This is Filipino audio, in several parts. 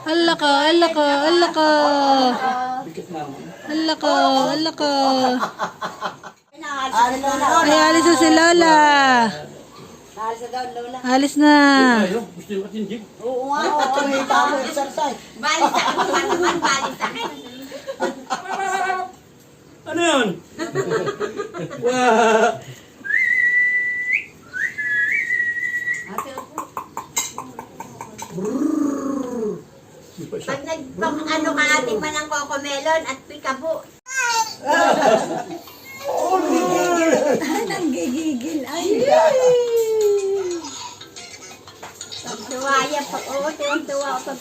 Ala ka, ala ka, ala ka. Ala ka, ala ka. Ay, alis na si Lola. Alis na daw, Lola. Alis na. Gusto yung matindig. Oo nga, oo. Exercise. Balik sa akin naman, balik sa akin. Ano yun? Wow! Pag nagpang-ano ka ating manang kokomelon at pikabo. Nanggigigil. Ay, tuwaya pa. Oo, tuwang-tuwa pa.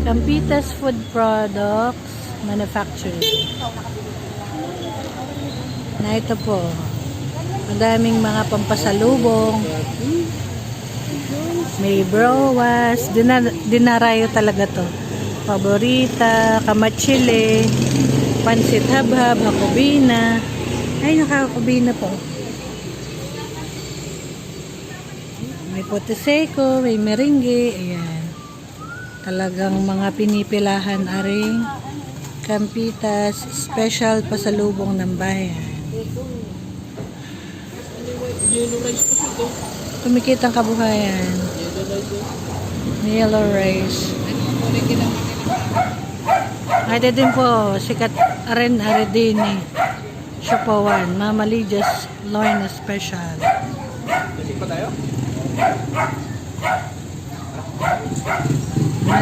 Campitas Food Products Manufacturing. Na ito po. Madaming mga pampasalubong. May browas. Dinarayo talaga to. Paborita, kamachile, pansit habhab, hakubina. Ay, nakakubina po. May puti seco, may merengue. Ayan. Talagang mga pinipilahan aring Campitas special pasalubong ng bayan. Kumikitang kabuhayan. Yellow rice. Ito din po, sikat rin din eh. Siya Mama Lydia's Loin Special.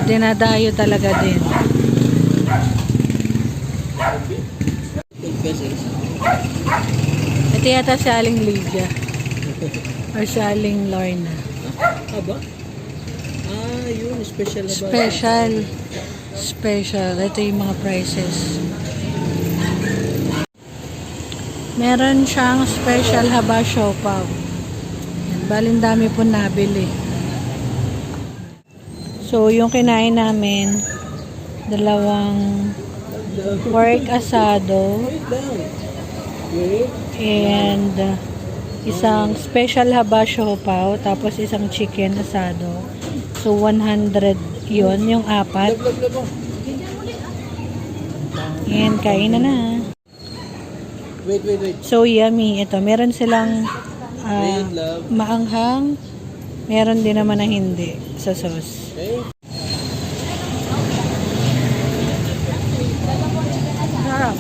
Dinadayo talaga din. Ito yata si Aling Lydia. Or si Aling Lorna. Aba? Ah, yun. Special na ba? Special. Special. Ito yung mga prices. Meron siyang special haba siopaw. Balin dami po nabili. So, yung kinain namin, dalawang pork asado and isang special haba siopaw, tapos isang chicken asado. So, 100 yun, yung apat. And kain na. Wait. So, yummy. Ito, meron silang maanghang. Meron din naman na hindi sa sauce. Okay. Sarap.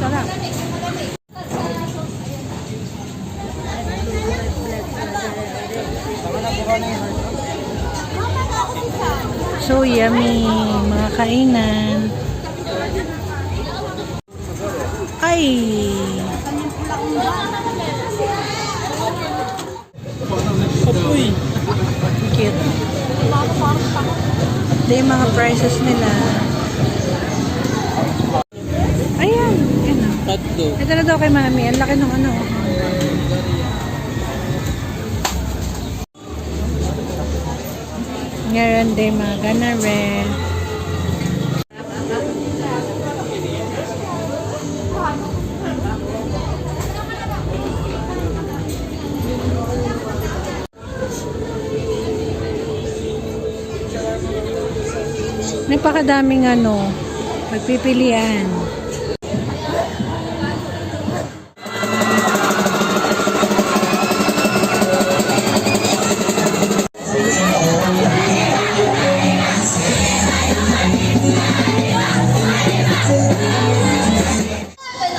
Sarap. So yummy, mga kainan. Ay! Apoy! Cute. Ito yung mga prices nila. Ayan. Ayan. Tatlo. Ito na daw kay Mami. Ang laki ng ano. Ngayon din mga ganare. Napakadaming ano, pagpipilian.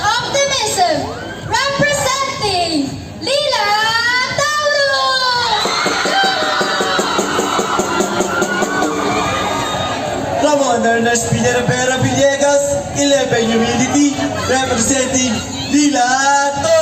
Optimism representing Lila Tauro. Ramon Ernest Pinera Villegas, 11 Humility, representing Lila Tauro.